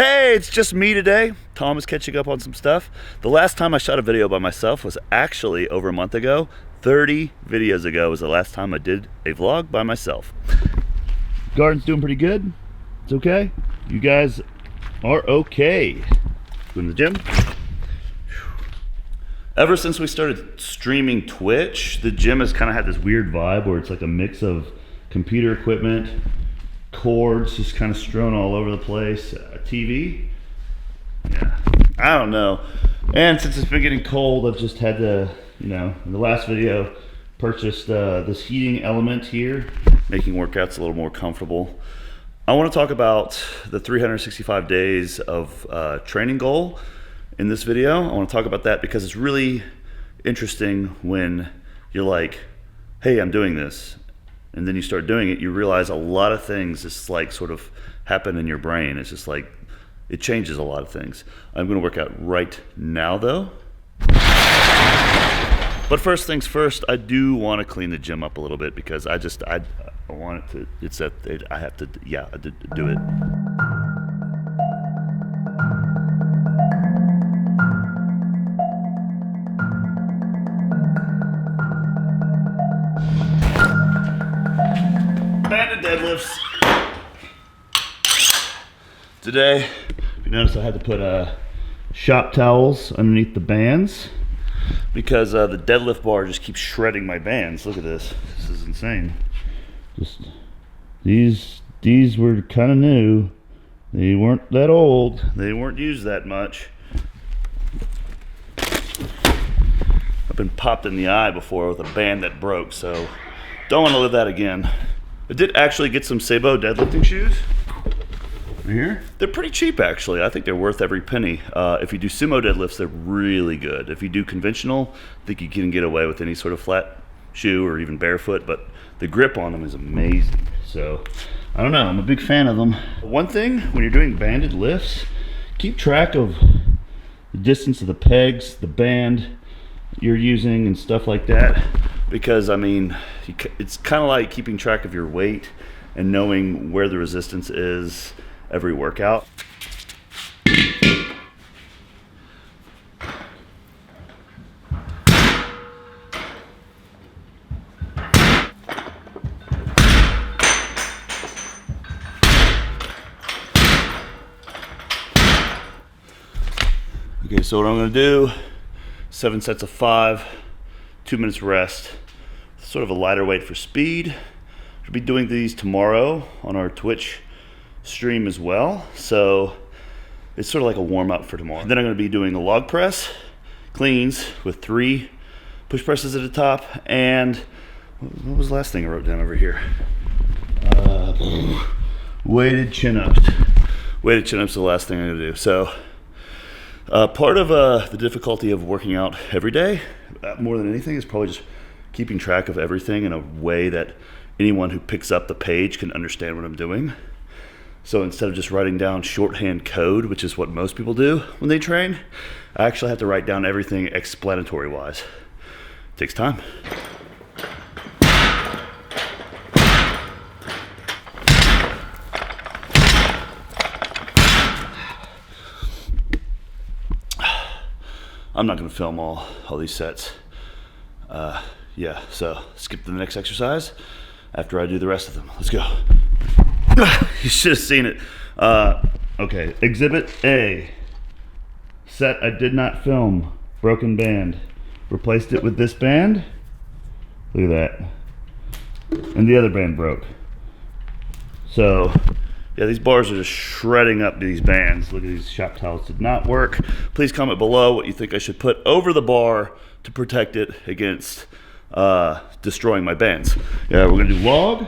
Hey, it's just me today. Tom is catching up on some stuff. The last time I shot a video by myself was actually over a month ago. 30 videos ago was the last time I did a vlog by myself. Garden's doing pretty good. It's okay. You guys are okay. Going to the gym. Ever since we started streaming Twitch, the gym has kind of had this weird vibe where it's like a mix of computer equipment, cords just kind of strewn all over the place, TV. Yeah, I don't know. And since it's been getting cold, I've just had to, in the last video, purchased this heating element here, making workouts a little more comfortable. I want to talk about the 365 days of training goal in this video. I want to talk about that because it's really interesting when you're like, hey, I'm doing this. And then you start doing it, you realize a lot of things just like sort of happen in your brain. It's just like, it changes a lot of things. I'm gonna work out right now though. But first things first, I do wanna clean the gym up a little bit because I want it to, I have to do it. Banded deadlifts. Today, if you notice, I had to put shop towels underneath the bands because the deadlift bar just keeps shredding my bands. Look at this. This is insane. Just these were kind of new. They weren't that old. They weren't used that much. I've been popped in the eye before with a band that broke, so don't want to live that again. I did actually get some Sabo deadlifting shoes. Right here. They're pretty cheap actually. I think they're worth every penny. If you do sumo deadlifts, they're really good. If you do conventional, I think you can get away with any sort of flat shoe or even barefoot, but the grip on them is amazing. So, I don't know, I'm a big fan of them. One thing, when you're doing banded lifts, keep track of the distance of the pegs, the band you're using and stuff like that. Because I mean, it's kind of like keeping track of your weight and knowing where the resistance is every workout. Okay, so what I'm gonna do, 7 sets of 5, 2 minutes rest. Sort of a lighter weight for speed. We'll be doing these tomorrow on our Twitch stream as well. So it's sort of like a warm up for tomorrow. Then I'm gonna be doing a log press, cleans with 3 push presses at the top, and what was the last thing I wrote down over here? Weighted chin-ups. Weighted chin-ups is the last thing I'm gonna do. So part of the difficulty of working out every day, more than anything, is probably just keeping track of everything in a way that anyone who picks up the page can understand what I'm doing. So instead of just writing down shorthand code, which is what most people do when they train, I actually have to write down everything explanatory wise. It takes time. I'm not gonna film all these sets. Yeah, so skip to the next exercise after I do the rest of them. Let's go. You should have seen it. Okay, Exhibit A. Set I did not film. Broken band. Replaced it with this band. Look at that. And the other band broke. So, yeah, these bars are just shredding up these bands. Look at these shop towels. Did not work. Please comment below what you think I should put over the bar to protect it against destroying my bands. Yeah, we're gonna do log.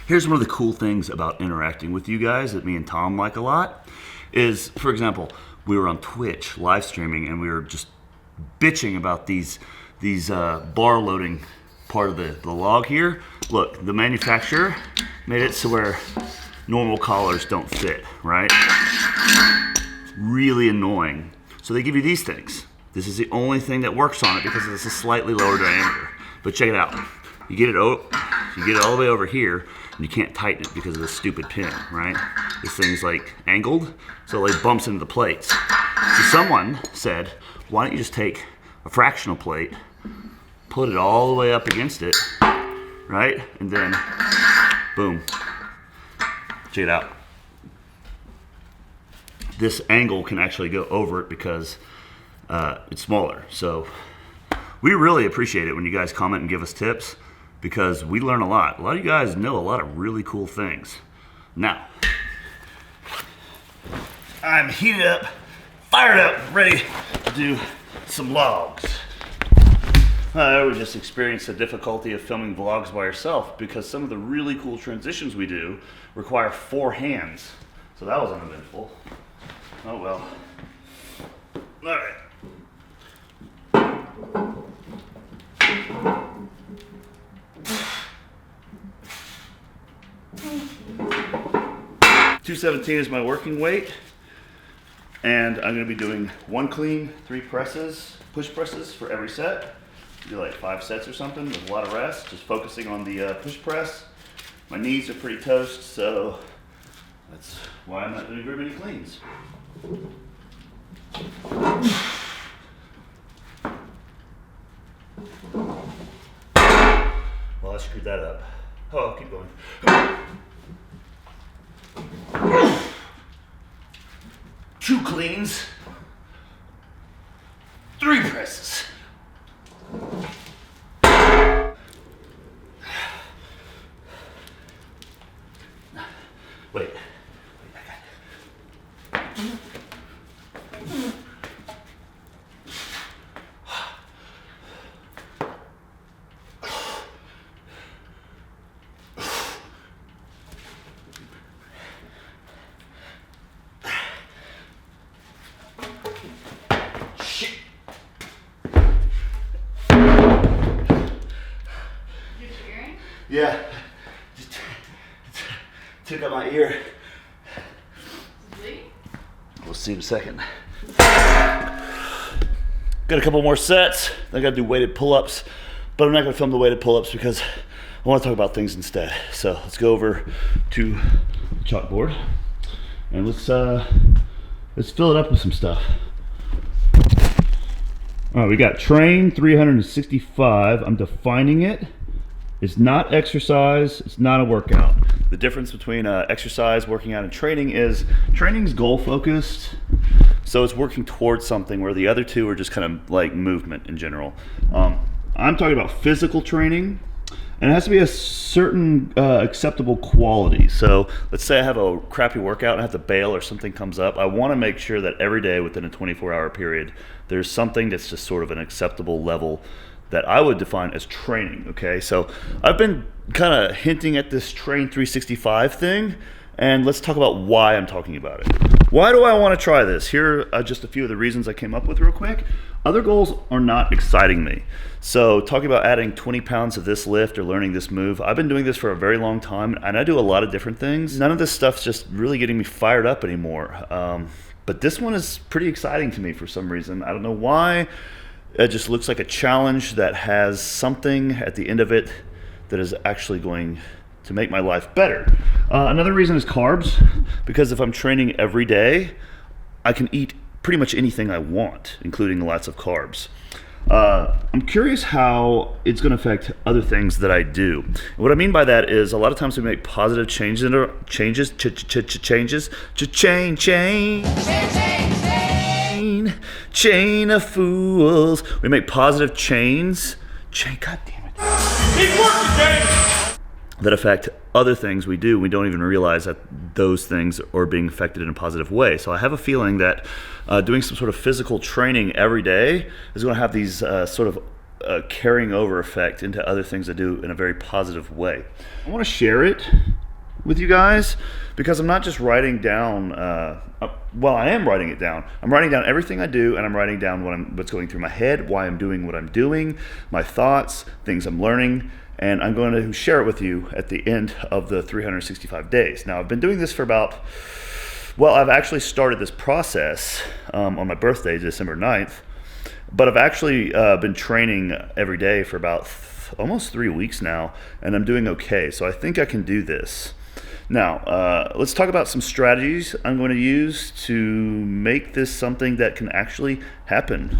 Here's one of the cool things about interacting with you guys that me and Tom like a lot is, for example, we were on Twitch live streaming and we were just bitching about these bar loading part of the log here. Look, the manufacturer made it so where normal collars don't fit, right? Really annoying. So they give you these things. This is the only thing that works on it because it's a slightly lower diameter. But check it out. You get it all the way over here. You can't tighten it because of this stupid pin, right? This thing's like angled, so it like bumps into the plates. So someone said, why don't you just take a fractional plate, put it all the way up against it, right? And then, boom, check it out. This angle can actually go over it because it's smaller. So we really appreciate it when you guys comment and give us tips, because we learn a lot. A lot of you guys know a lot of really cool things. Now, I'm heated up, fired up, ready to do some vlogs. We just experienced the difficulty of filming vlogs by yourself because some of the really cool transitions we do require 4 hands. So that was uneventful. Oh well. All right. 217 is my working weight, and I'm going to be doing 1 clean, 3 presses, push presses for every set. Do like 5 sets or something with a lot of rest, just focusing on the push press. My knees are pretty toast, so that's why I'm not doing very many cleans. Well, I screwed that up. Oh, I'll keep going. 2 cleans, 3 presses. Wait, I got it. Yeah, just took out my ear. We'll see in a second. Got a couple more sets. I gotta do weighted pull-ups, but I'm not gonna film the weighted pull-ups because I wanna talk about things instead. So let's go over to the chalkboard and let's fill it up with some stuff. All right, we got train 365. I'm defining it. It's not exercise, it's not a workout. The difference between exercise, working out, and training is training's goal focused, so it's working towards something, where the other two are just kind of like movement in general. I'm talking about physical training, and it has to be a certain acceptable quality. So let's say I have a crappy workout and I have to bail or something comes up. I want to make sure that every day within a 24-hour period, there's something that's just sort of an acceptable level that I would define as training, okay? So I've been kind of hinting at this Train 365 thing, and let's talk about why I'm talking about it. Why do I want to try this? Here are just a few of the reasons I came up with real quick. Other goals are not exciting me. So talking about adding 20 pounds of this lift or learning this move, I've been doing this for a very long time, and I do a lot of different things. None of this stuff's just really getting me fired up anymore. But this one is pretty exciting to me for some reason. I don't know why. It just looks like a challenge that has something at the end of it that is actually going to make my life better. Another reason is carbs, because if I'm training every day, I can eat pretty much anything I want, including lots of carbs. I'm curious how it's going to affect other things that I do. And what I mean by that is a lot of times we make positive changes, chain of fools. We make positive chains. God damn it. Keep working, James. That affect other things we do. We don't even realize that those things are being affected in a positive way. So I have a feeling that doing some sort of physical training every day is going to have these sort of carrying over effect into other things I do in a very positive way. I want to share it with you guys because I'm not just writing down, well, I am writing it down. I'm writing down everything I do, and I'm writing down what's going through my head, why I'm doing what I'm doing, my thoughts, things I'm learning, and I'm going to share it with you at the end of the 365 days. Now, I've been doing this for about, well, I've actually started this process on my birthday, December 9th, but I've actually been training every day for about almost 3 weeks now, and I'm doing okay. So I think I can do this. Now, let's talk about some strategies I'm going to use to make this something that can actually happen.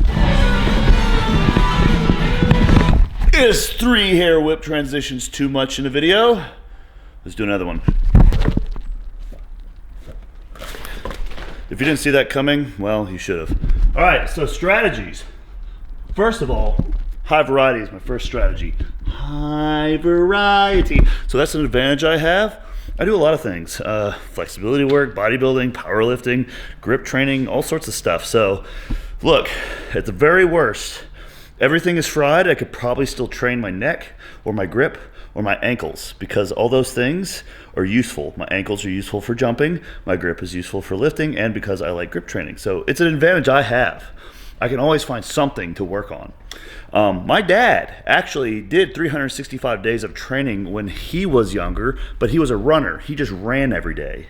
Is 3 hair whip transitions too much in a video? Let's do another one. If you didn't see that coming, well, you should have. All right, so strategies. First of all, high variety is my first strategy. High variety. So that's an advantage I have. I do a lot of things. Flexibility work, bodybuilding, powerlifting, grip training, all sorts of stuff. So look, at the very worst, everything is fried. I could probably still train my neck or my grip or my ankles, because all those things are useful. My ankles are useful for jumping, my grip is useful for lifting, and because I like grip training. So it's an advantage I have. I can always find something to work on. My dad actually did 365 days of training when he was younger, but he was a runner. He just ran every day.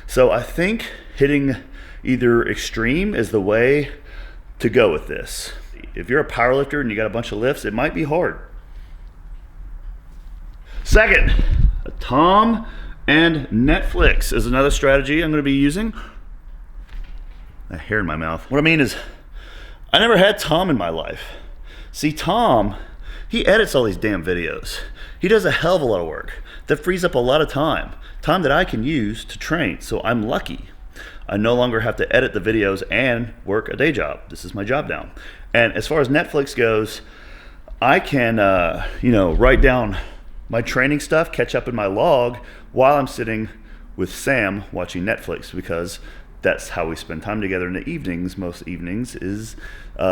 So I think hitting either extreme is the way to go with this. If you're a powerlifter and you got a bunch of lifts, it might be hard. Second, Tom and Netflix is another strategy I'm going to be using. That hair in my mouth. What I mean is, I never had Tom in my life. See, Tom, he edits all these damn videos. He does a hell of a lot of work. That frees up a lot of time that I can use to train, so I'm lucky. I no longer have to edit the videos and work a day job. This is my job now. And as far as Netflix goes, I can, write down my training stuff, catch up in my log while I'm sitting with Sam watching Netflix, because that's how we spend time together in the evenings. Most evenings is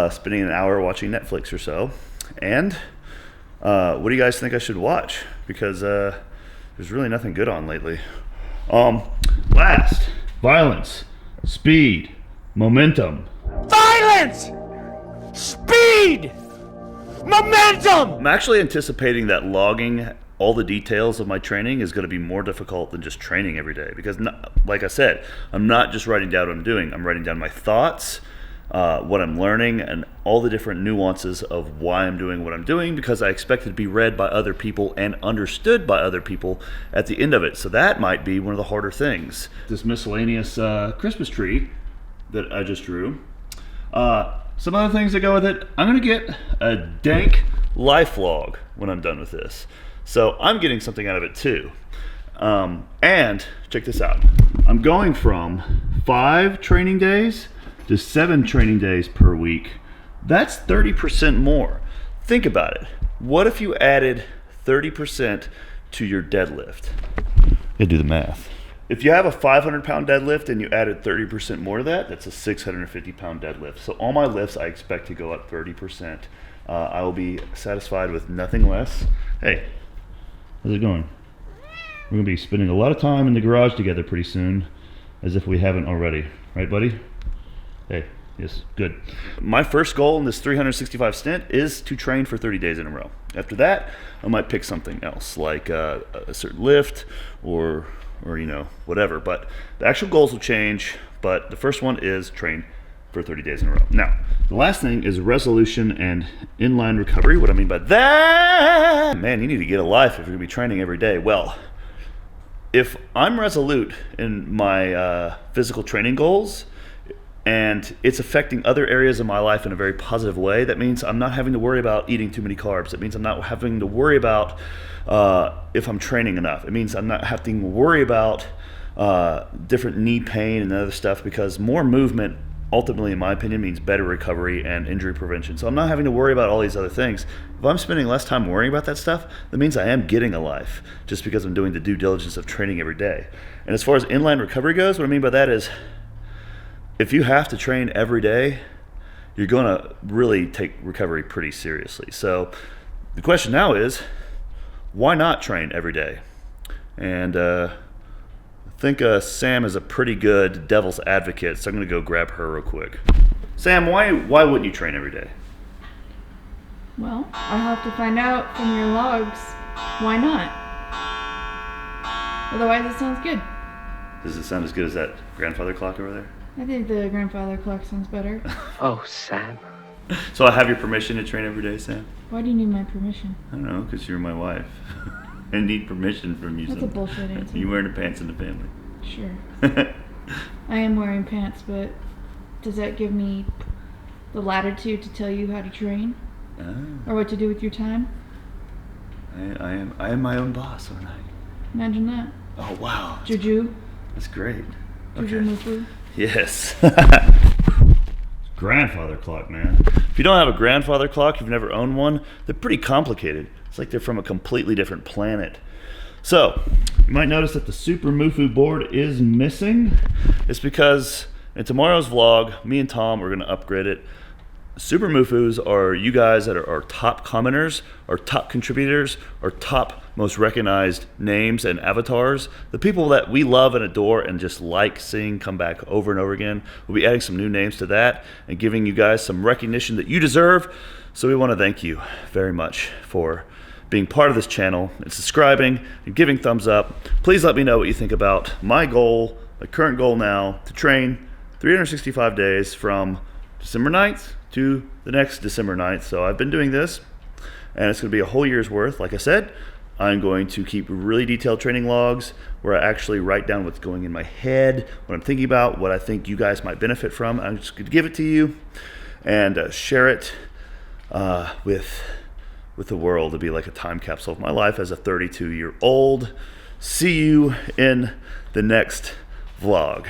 spending an hour watching Netflix or so. And what do you guys think I should watch? Because there's really nothing good on lately. Last, violence, speed, momentum. Violence! Speed! Momentum! I'm actually anticipating that logging all the details of my training is going to be more difficult than just training every day, because like I said, I'm not just writing down what I'm doing. I'm writing down my thoughts, what I'm learning, and all the different nuances of why I'm doing what I'm doing, because I expect it to be read by other people and understood by other people at the end of it. So that might be one of the harder things. This miscellaneous Christmas tree that I just drew. Some other things that go with it. I'm going to get a dank life log when I'm done with this. So I'm getting something out of it too. And check this out. I'm going from 5 training days to 7 training days per week. That's 30% more. Think about it. What if you added 30% to your deadlift? You do the math. If you have a 500-pound deadlift and you added 30% more to that, that's a 650-pound deadlift. So all my lifts, I expect to go up 30%. I will be satisfied with nothing less. Hey, how's it going? We're going to be spending a lot of time in the garage together pretty soon, as if we haven't already. Right, buddy? Hey, yes, good. My first goal in this 365 stint is to train for 30 days in a row. After that, I might pick something else, like a certain lift or whatever. But the actual goals will change, but the first one is train for 30 days in a row. Now, the last thing is resolution and inline recovery. What I mean by that, man, you need to get a life if you're gonna be training every day. Well, if I'm resolute in my physical training goals, and it's affecting other areas of my life in a very positive way, that means I'm not having to worry about eating too many carbs. It means I'm not having to worry about if I'm training enough. It means I'm not having to worry about different knee pain and other stuff, because more movement ultimately, in my opinion, means better recovery and injury prevention. So I'm not having to worry about all these other things. If I'm spending less time worrying about that stuff, that means I am getting a life, just because I'm doing the due diligence of training every day. And as far as inline recovery goes, what I mean by that is, if you have to train every day, you're going to really take recovery pretty seriously. So the question now is, why not train every day? And I think Sam is a pretty good devil's advocate, so I'm going to go grab her real quick. Sam, why wouldn't you train every day? Well, I'll have to find out from your logs why not. Otherwise, it sounds good. Does it sound as good as that grandfather clock over there? I think the grandfather clock sounds better. Oh, Sam. So I have your permission to train every day, Sam? Why do you need my permission? I don't know, because you're my wife. I need permission from you. That's a bullshit answer. You wearing the pants in the family. Sure. I am wearing pants, but does that give me the latitude to tell you how to train? Or what to do with your time? I am my own boss, aren't I? Imagine that. Oh, wow. Juju. That's great. Okay. Jujimufu. Yes. Grandfather clock, man. If you don't have a grandfather clock, you've never owned one, they're pretty complicated. It's like they're from a completely different planet. So, you might notice that the Super Mufu board is missing. It's because in tomorrow's vlog, me and Tom are going to upgrade it. Super Mufus are you guys that are our top commenters, our top contributors, our top most recognized names and avatars. The people that we love and adore and just like seeing come back over and over again. We'll be adding some new names to that and giving you guys some recognition that you deserve. So we want to thank you very much for being part of this channel and subscribing and giving thumbs up. Please let me know what you think about my goal, my current goal now, to train 365 days from December 9th to the next December 9th. So I've been doing this, and it's going to be a whole year's worth. Like I said, I'm going to keep really detailed training logs where I actually write down what's going in my head, what I'm thinking about, what I think you guys might benefit from. I'm just going to give it to you and share it with the world. To be like a time capsule of my life as a 32-year-old. See you in the next vlog.